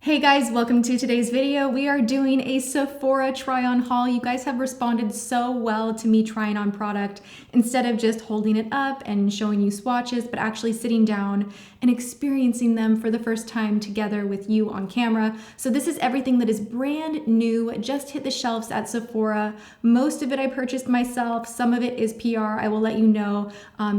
Hey guys, welcome to today's video. We are doing a Sephora try-on haul. You guys have responded so well to me trying on product instead of just holding it up and showing you swatches, but actually sitting down and experiencing them for the first time together with you on camera. So this is everything that is brand new, just hit the shelves at Sephora. Most of it I purchased myself, some of it is PR. I will let you know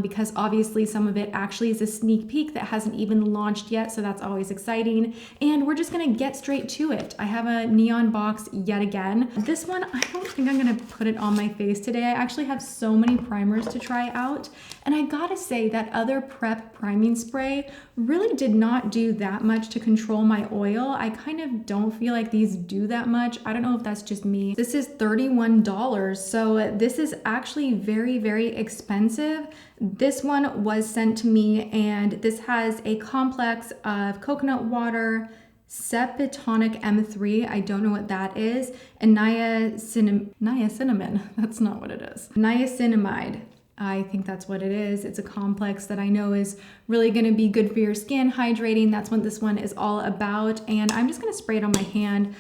because obviously some of it actually is a sneak peek that hasn't even launched yet, so that's always exciting. And we're just gonna get straight to it. I have a neon box yet again. This one, I don't think I'm gonna put it on my face today. I actually have so many primers to try out. And I gotta say that other prep priming spray really did not do that much to control my oil. I kind of don't feel like these do that much. I don't know if that's just me. This is $31, so this is actually very, very expensive. This one was sent to me and this has a complex of coconut water, Sepitonic M3, I don't know what that is, and niacinamide, that's not what it is. Niacinamide, I think that's what it is. It's a complex that I know is really gonna be good for your skin, hydrating. That's what this one is all about. And I'm just gonna spray it on my hand.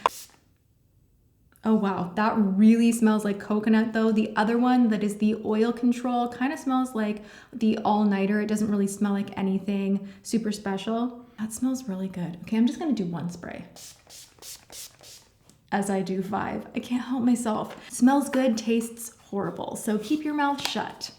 Oh wow, that really smells like coconut though. The other one that is the oil control kind of smells like the all-nighter. It doesn't really smell like anything super special. That smells really good. Okay, I'm just gonna do one spray as I do 5. I can't help myself. Smells good, tastes horrible. So keep your mouth shut.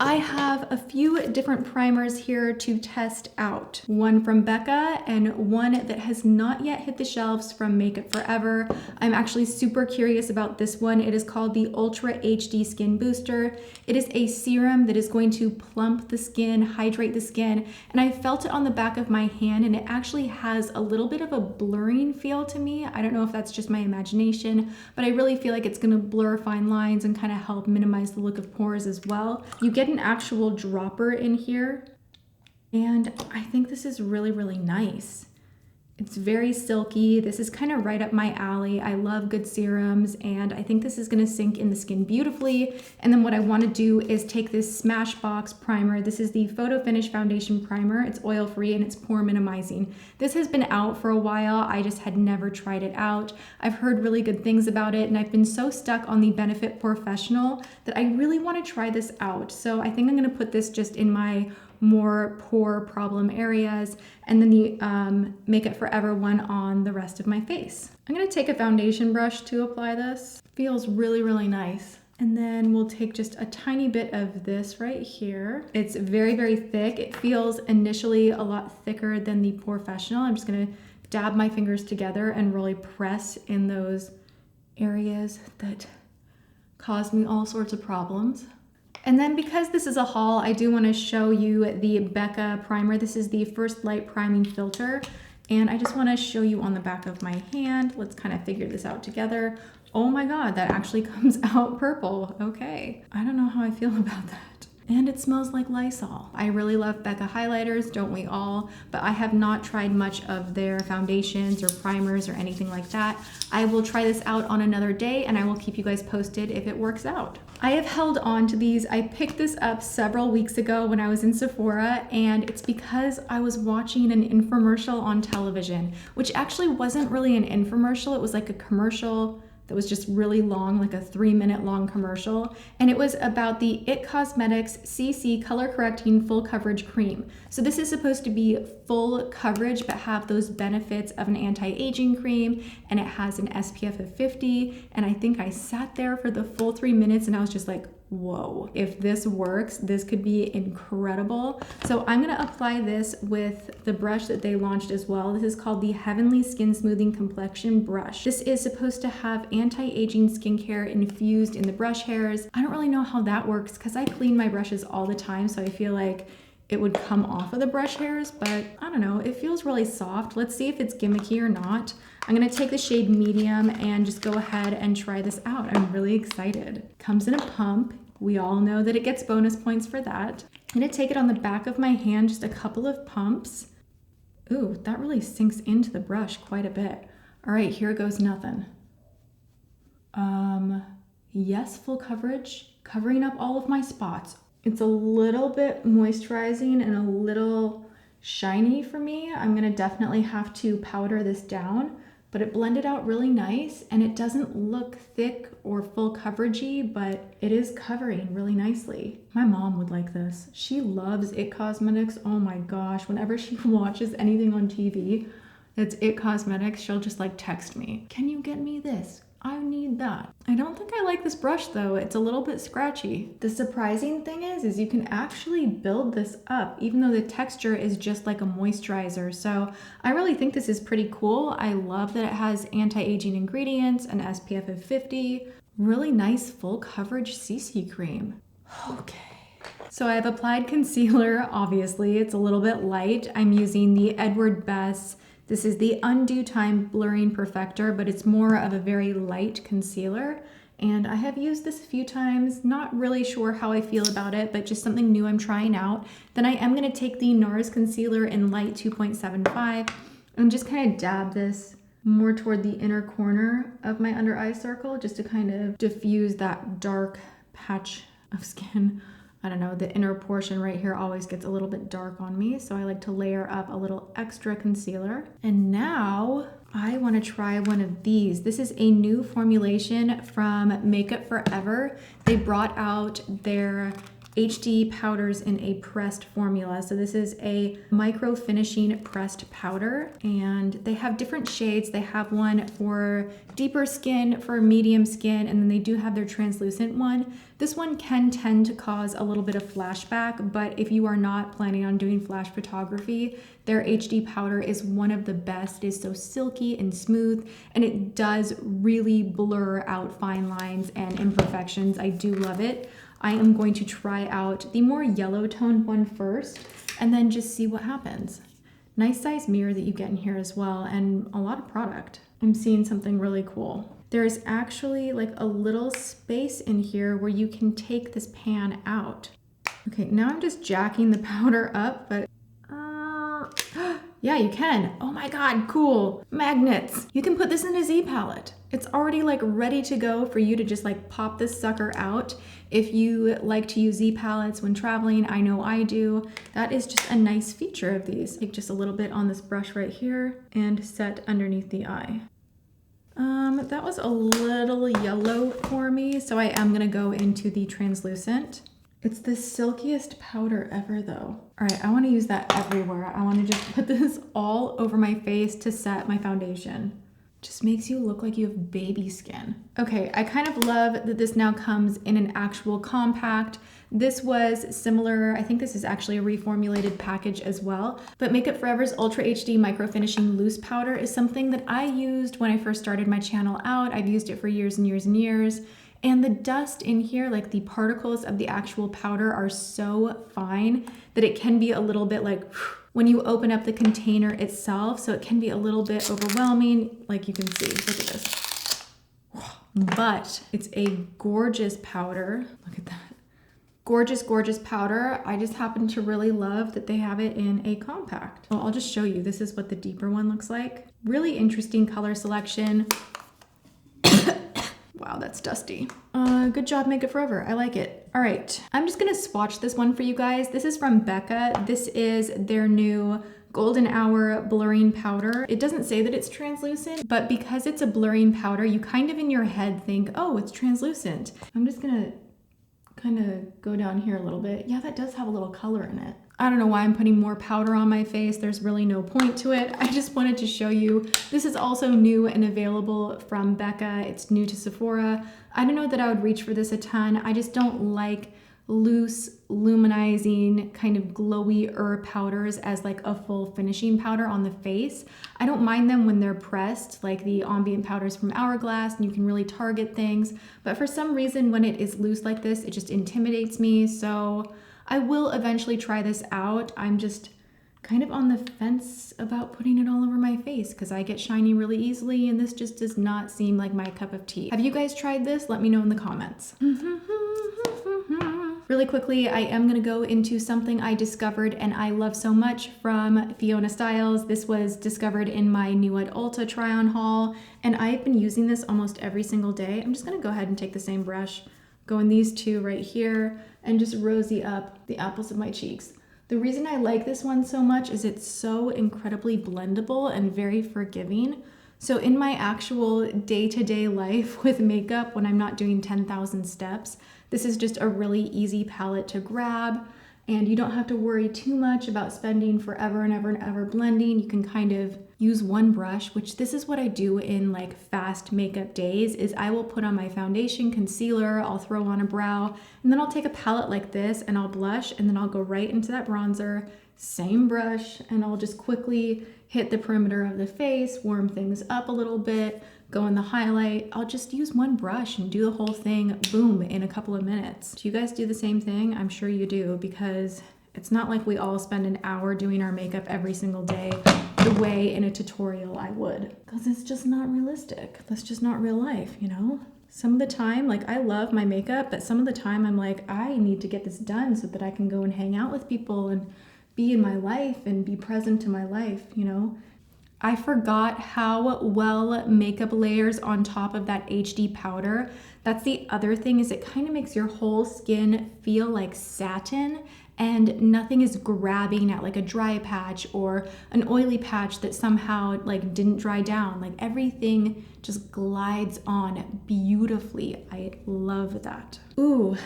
I have a few different primers here to test out. One from Becca and one that has not yet hit the shelves from Make It Forever. I'm actually super curious about this one. It is called the Ultra HD Skin Booster. It is a serum that is going to plump the skin, hydrate the skin, and I felt it on the back of my hand and it actually has a little bit of a blurring feel to me. I don't know if that's just my imagination, but I really feel like it's gonna blur fine lines and kind of help minimize the look of pores as well. You get an actual dropper in here and I think this is really, really nice. It's very silky. This is kind of right up my alley. I love good serums and I think this is gonna sink in the skin beautifully. And then what I wanna do is take this Smashbox Primer. This is the Photo Finish Foundation Primer. It's oil-free and it's pore minimizing. This has been out for a while. I just had never tried it out. I've heard really good things about it and I've been so stuck on the Benefit Porefessional that I really wanna try this out. So I think I'm gonna put this just in my more pore problem areas and then the Make It Forever one on the rest of my face. I'm gonna take a foundation brush to apply this. Feels really, really nice. And then we'll take just a tiny bit of this right here. It's very, very thick. It feels initially a lot thicker than the Porefessional. I'm just gonna dab my fingers together and really press in those areas that cause me all sorts of problems. And then because this is a haul, I do want to show you the Becca primer. This is the First Light Priming Filter. And I just want to show you on the back of my hand. Let's kind of figure this out together. Oh my God, that actually comes out purple. Okay, I don't know how I feel about that. And it smells like Lysol. I really love Becca highlighters, don't we all? But I have not tried much of their foundations or primers or anything like that. I will try this out on another day and I will keep you guys posted if it works out. I have held on to these. I picked this up several weeks ago when I was in Sephora and it's because I was watching an infomercial on television, which actually wasn't really an infomercial. It was like a commercial that was just really long, like a 3-minute long commercial. And it was about the IT Cosmetics CC Color Correcting Full Coverage Cream. So this is supposed to be full coverage, but have those benefits of an anti-aging cream. And it has an SPF of 50. And I think I sat there for the full 3 minutes and I was just like, whoa, if this works, this could be incredible. So I'm gonna apply this with the brush that they launched as well. This is called the Heavenly Skin Smoothing Complexion Brush. This is supposed to have anti-aging skincare infused in the brush hairs. I don't really know how that works because I clean my brushes all the time, so I feel like it would come off of the brush hairs, but I don't know, it feels really soft. Let's see if it's gimmicky or not. I'm gonna take the shade medium and just go ahead and try this out. I'm really excited. Comes in a pump. We all know that it gets bonus points for that. I'm gonna take it on the back of my hand, just a couple of pumps. Ooh, that really sinks into the brush quite a bit. All right, here goes nothing. Yes, full coverage, covering up all of my spots. It's a little bit moisturizing and a little shiny for me. I'm gonna definitely have to powder this down, but it blended out really nice and it doesn't look thick or full coveragey, but it is covering really nicely. My mom would like this. She loves IT Cosmetics. Oh my gosh, whenever she watches anything on TV that's IT Cosmetics, she'll just like text me, can you get me this? I need that. I don't think I like this brush though. It's a little bit scratchy. The surprising thing is you can actually build this up even though the texture is just like a moisturizer. So I really think this is pretty cool. I love that it has anti-aging ingredients, an SPF of 50, really nice full coverage CC cream. Okay. So I've applied concealer, obviously. It's a little bit light. I'm using the Edward Bess. This is the Undue Time Blurring Perfector, but it's more of a very light concealer. And I have used this a few times, not really sure how I feel about it, but just something new I'm trying out. Then I am gonna take the Nars Concealer in Light 2.75 and just kind of dab this more toward the inner corner of my under eye circle, just to kind of diffuse that dark patch of skin. I don't know, the inner portion right here always gets a little bit dark on me, so I like to layer up a little extra concealer. And now I want to try one of these. This is a new formulation from Makeup Forever. They brought out their HD powders in a pressed formula. So this is a Microfinishing pressed powder, and they have different shades. They have one for deeper skin, for medium skin, and then they do have their translucent one. This one can tend to cause a little bit of flashback, but if you are not planning on doing flash photography, their HD powder is one of the best. It is so silky and smooth, and it does really blur out fine lines and imperfections. I do love it. I am going to try out the more yellow toned one first and then just see what happens. Nice size mirror that you get in here as well, and a lot of product. I'm seeing something really cool. There's actually like a little space in here where you can take this pan out. Okay, now I'm just jacking the powder up, but yeah, you can. Oh my God, cool. Magnets. You can put this in a Z palette. It's already like ready to go for you to just like pop this sucker out. If you like to use Z palettes when traveling, I know I do. That is just a nice feature of these. Take just a little bit on this brush right here and set underneath the eye. That was a little yellow for me, so I am gonna go into the translucent. It's the silkiest powder ever though. All right, I wanna use that everywhere. I wanna just put this all over my face to set my foundation. Just makes you look like you have baby skin. Okay, I kind of love that this now comes in an actual compact. This was similar, I think this is actually a reformulated package as well, but Makeup Forever's Ultra HD Microfinishing Loose Powder is something that I used when I first started my channel out. I've used it for years and years and years. And the dust in here, like the particles of the actual powder, are so fine that it can be a little bit like when you open up the container itself, so it can be a little bit overwhelming, like you can see. Look at this. But it's a gorgeous powder. Look at that. Gorgeous, gorgeous powder. I just happen to really love that they have it in a compact. Well, I'll just show you. This is what the deeper one looks like. Really interesting color selection. Wow, that's dusty. Good job, Makeup Forever. I like it. All right, I'm just gonna swatch this one for you guys. This is from Becca. This is their new Golden Hour blurring powder. It doesn't say that it's translucent, but because it's a blurring powder, you kind of in your head think, oh, it's translucent. I'm just gonna kind of go down here a little bit. Yeah, that does have a little color in it. I don't know why I'm putting more powder on my face. There's really no point to it. I just wanted to show you. This is also new and available from Becca. It's new to Sephora. I don't know that I would reach for this a ton. I just don't like loose, luminizing, kind of glowy-er powders as like a full finishing powder on the face. I don't mind them when they're pressed, like the ambient powders from Hourglass, and you can really target things. But for some reason, when it is loose like this, it just intimidates me. So I will eventually try this out. I'm just kind of on the fence about putting it all over my face because I get shiny really easily, and this just does not seem like my cup of tea. Have you guys tried this? Let me know in the comments. Really quickly, I am gonna go into something I discovered and I love so much from Fiona Stiles. This was discovered in my New at Ulta try-on haul, and I've been using this almost every single day. I'm just gonna go ahead and take the same brush, go in these two right here, and just rosy up the apples of my cheeks. The reason I like this one so much is it's so incredibly blendable and very forgiving. So in my actual day-to-day life with makeup, when I'm not doing 10,000 steps, this is just a really easy palette to grab, and you don't have to worry too much about spending forever and ever and ever blending. You can kind of use one brush, which this is what I do in like fast makeup days, is I will put on my foundation, concealer, I'll throw on a brow, and then I'll take a palette like this and I'll blush, and then I'll go right into that bronzer, same brush, and I'll just quickly hit the perimeter of the face, warm things up a little bit, go in the highlight. I'll just use one brush and do the whole thing, boom, in a couple of minutes. Do you guys do the same thing? I'm sure you do, because it's not like we all spend an hour doing our makeup every single day the way in a tutorial I would, because it's just not realistic. That's just not real life, you know? Some of the time, like, I love my makeup, but some of the time I'm like, I need to get this done so that I can go and hang out with people and be in my life and be present to my life, you know? I forgot how well makeup layers on top of that HD powder. That's the other thing, is it kind of makes your whole skin feel like satin, and nothing is grabbing at like a dry patch or an oily patch that somehow like didn't dry down. Like everything just glides on beautifully. I love that. Ooh,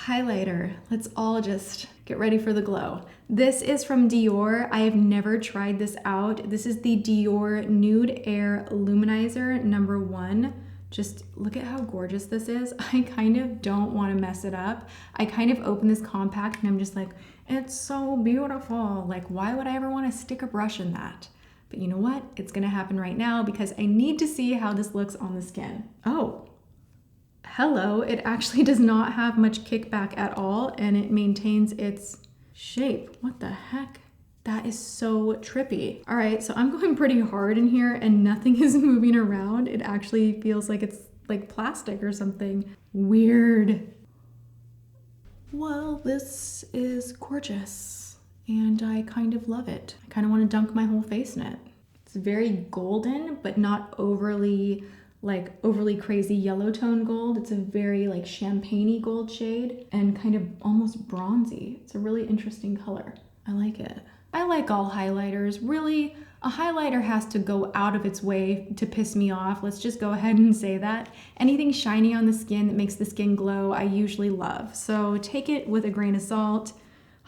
highlighter. Let's all just get ready for the glow. This is from Dior. I have never tried this out. This is the Dior Nude Air Luminizer #1. Just look at how gorgeous this is. I kind of don't want to mess it up. I kind of open this compact and I'm just like, it's so beautiful. Like, why would I ever want to stick a brush in that? But you know what? It's gonna happen right now because I need to see how this looks on the skin. Oh, hello. It actually does not have much kickback at all, and it maintains its shape. What the heck? That is so trippy. All right, so I'm going pretty hard in here and nothing is moving around. It actually feels like it's like plastic or something. Weird. Well, this is gorgeous and I kind of love it. I kind of want to dunk my whole face in it. It's very golden, but not overly crazy yellow tone gold. It's a very like champagne-y gold shade and kind of almost bronzy. It's a really interesting color. I like it. I like all highlighters. Really, a highlighter has to go out of its way to piss me off. Let's just go ahead and say that. Anything shiny on the skin that makes the skin glow, I usually love. So take it with a grain of salt.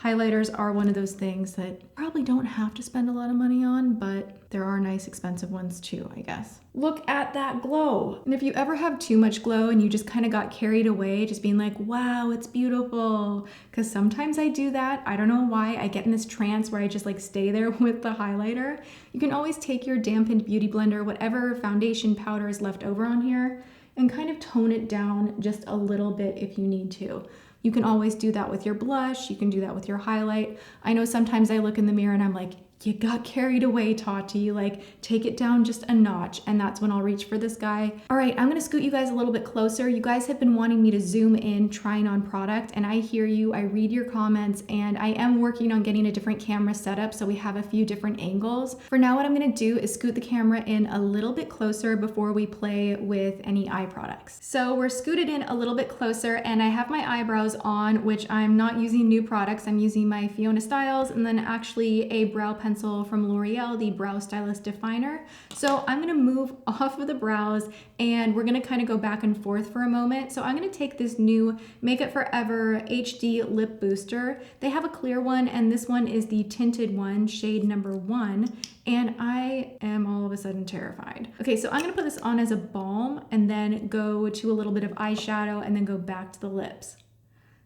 Highlighters are one of those things that you probably don't have to spend a lot of money on, but there are nice expensive ones too, I guess. Look at that glow. And if you ever have too much glow and you just kind of got carried away, just being like, wow, it's beautiful. Because sometimes I do that. I don't know why. I get in this trance where I just like stay there with the highlighter. You can always take your dampened beauty blender, whatever foundation powder is left over on here, and kind of tone it down just a little bit if you need to. You can always do that with your blush. You can do that with your highlight. I know sometimes I look in the mirror and I'm like, you got carried away, Tati. Like, take it down just a notch. And that's when I'll reach for this guy. All right, I'm gonna scoot you guys a little bit closer. You guys have been wanting me to zoom in trying on product, and I hear you, I read your comments, and I am working on getting a different camera setup so we have a few different angles. For now, what I'm gonna do is scoot the camera in a little bit closer before we play with any eye products. So we're scooted in a little bit closer, and I have my eyebrows on, which I'm not using new products. I'm using my Fiona Stiles, and then actually a brow pencil from L'Oreal, the Brow Stylist Definer. So I'm gonna move off of the brows and we're gonna kind of go back and forth for a moment. So I'm gonna take this new Makeup Forever HD Lip Booster. They have a clear one and this one is the tinted one, shade #1. And I am all of a sudden terrified. Okay, so I'm gonna put this on as a balm and then go to a little bit of eyeshadow and then go back to the lips.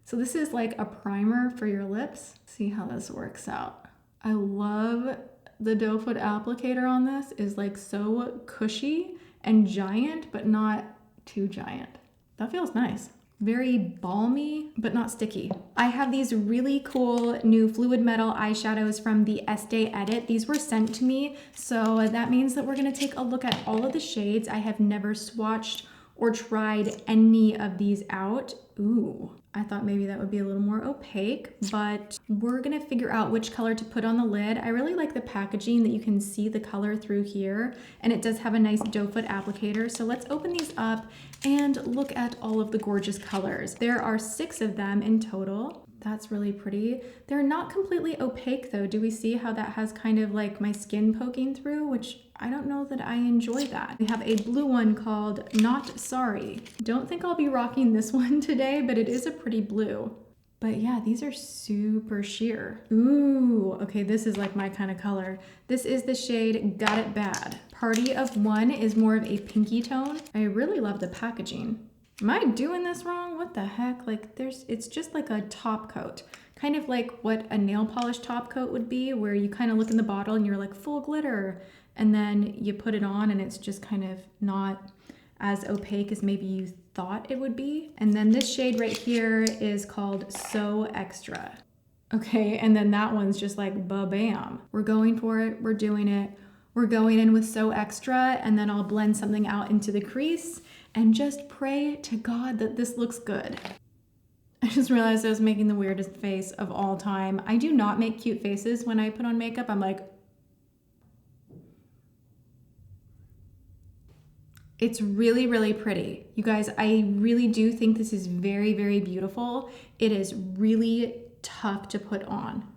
So this is like a primer for your lips. See how this works out. I love the doe foot applicator on this. Is like so cushy and giant, but not too giant. That feels nice. Very balmy, but not sticky. I have these really cool new fluid metal eyeshadows from the Estee Edit. These were sent to me, so that means that we're gonna take a look at all of the shades. I have never swatched or tried any of these out. Ooh, I thought maybe that would be a little more opaque, but we're gonna figure out which color to put on the lid. I really like the packaging that you can see the color through here, and it does have a nice doe foot applicator. So let's open these up and look at all of the gorgeous colors. There are 6 of them in total. That's really pretty. They're not completely opaque though. Do we see how that has kind of like my skin poking through, which I don't know that I enjoy that. We have a blue one called Not Sorry. Don't think I'll be rocking this one today, but it is a pretty blue. But yeah, these are super sheer. Ooh, okay, this is like my kind of color. This is the shade Got It Bad. Party of One is more of a pinky tone. I really love the packaging. Am I doing this wrong? What the heck? Like it's just like a top coat. Kind of like what a nail polish top coat would be, where you kind of look in the bottle and you're like full glitter, and then you put it on and it's just kind of not as opaque as maybe you thought it would be. And then this shade right here is called So Extra. Okay, and then that one's just like ba-bam. We're going for it, we're doing it. We're going in with So Extra, and then I'll blend something out into the crease and just pray to God that this looks good. I just realized I was making the weirdest face of all time. I do not make cute faces when I put on makeup. I'm like, it's really, really pretty. You guys, I really do think this is very, very beautiful. It is really tough to put on.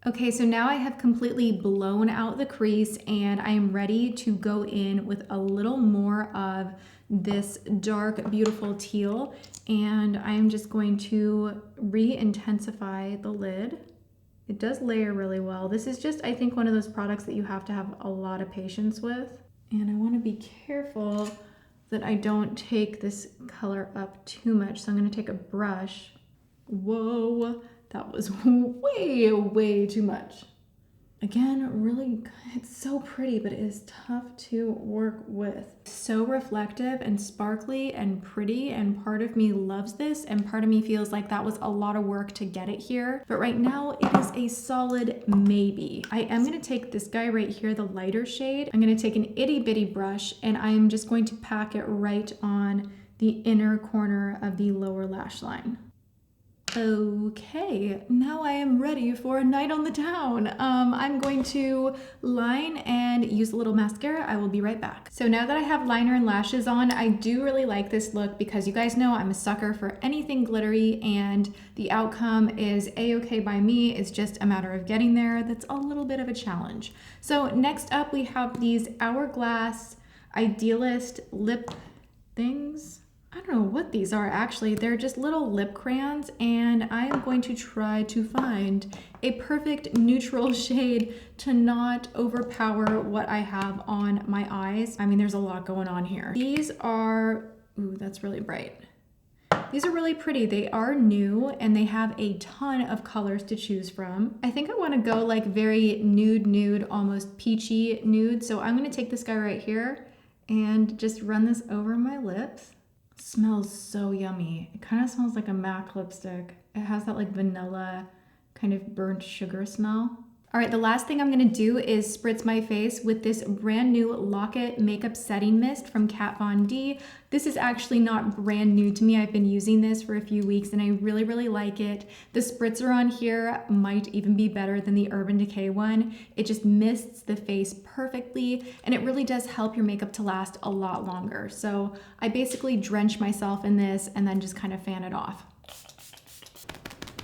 Okay, so now I have completely blown out the crease and I am ready to go in with a little more of this dark, beautiful teal. And I'm just going to re-intensify the lid. It does layer really well. This is just, I think, one of those products that you have to have a lot of patience with. And I want to be careful that I don't take this color up too much. So I'm going to take a brush. Whoa, that was way, way too much. Again, really, it's so pretty, but it is tough to work with. So reflective and sparkly and pretty, and part of me loves this, and part of me feels like that was a lot of work to get it here. But right now, it is a solid maybe. I am gonna take this guy right here, the lighter shade. I'm gonna take an itty bitty brush, and I'm just going to pack it right on the inner corner of the lower lash line. Okay, now I am ready for a night on the town. I'm going to line and use a little mascara. I will be right back. So now that I have liner and lashes on, I do really like this look because you guys know I'm a sucker for anything glittery, and the outcome is a-okay by me. It's just a matter of getting there. That's a little bit of a challenge. So next up we have these Hourglass Idealist lip things. I don't know what these are actually. They're just little lip crayons, and I am going to try to find a perfect neutral shade to not overpower what I have on my eyes. I mean, there's a lot going on here. These are, ooh, that's really bright. These are really pretty. They are new and they have a ton of colors to choose from. I think I want to go like very nude, almost peachy nude. So I'm going to take this guy right here and just run this over my lips. Smells so yummy. It kind of smells like a MAC lipstick. It has that like vanilla kind of burnt sugar smell. All right, the last thing I'm gonna do is spritz my face with this brand new Locket makeup setting mist from Kat Von D. This is actually not brand new to me. I've been using this for a few weeks and I really, really like it. The spritzer on here might even be better than the Urban Decay one. It just mists the face perfectly and it really does help your makeup to last a lot longer. So I basically drench myself in this and then just kind of fan it off.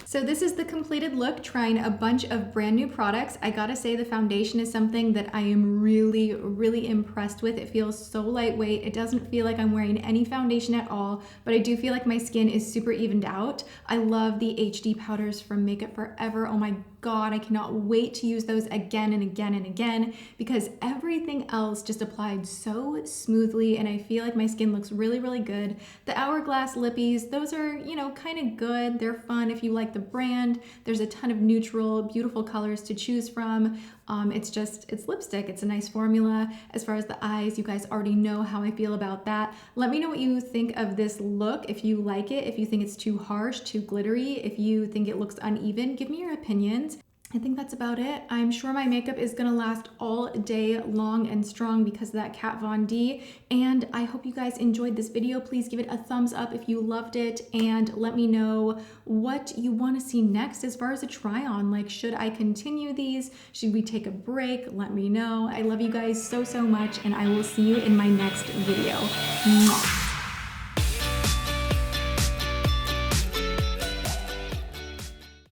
So this is the completed look, trying a bunch of brand new products. I gotta say the foundation is something that I am really, really impressed with. It feels so lightweight. It doesn't feel like I'm wearing any foundation at all, but I do feel like my skin is super evened out. I love the HD powders from Makeup Forever. Oh my God, I cannot wait to use those again and again and again because everything else just applied so smoothly and I feel like my skin looks really, really good. The Hourglass lippies, those are, you know, kind of good. They're fun if you like the brand. There's a ton of neutral, beautiful colors to choose from. It's lipstick. It's a nice formula. As far as the eyes, you guys already know how I feel about that. Let me know what you think of this look. If you like it, if you think it's too harsh, too glittery, if you think it looks uneven, give me your opinions. I think that's about it. I'm sure my makeup is gonna last all day long and strong because of that Kat Von D. And I hope you guys enjoyed this video. Please give it a thumbs up if you loved it and let me know what you wanna see next as far as a try on. Like, should I continue these? Should we take a break? Let me know. I love you guys so, so much and I will see you in my next video. Mwah.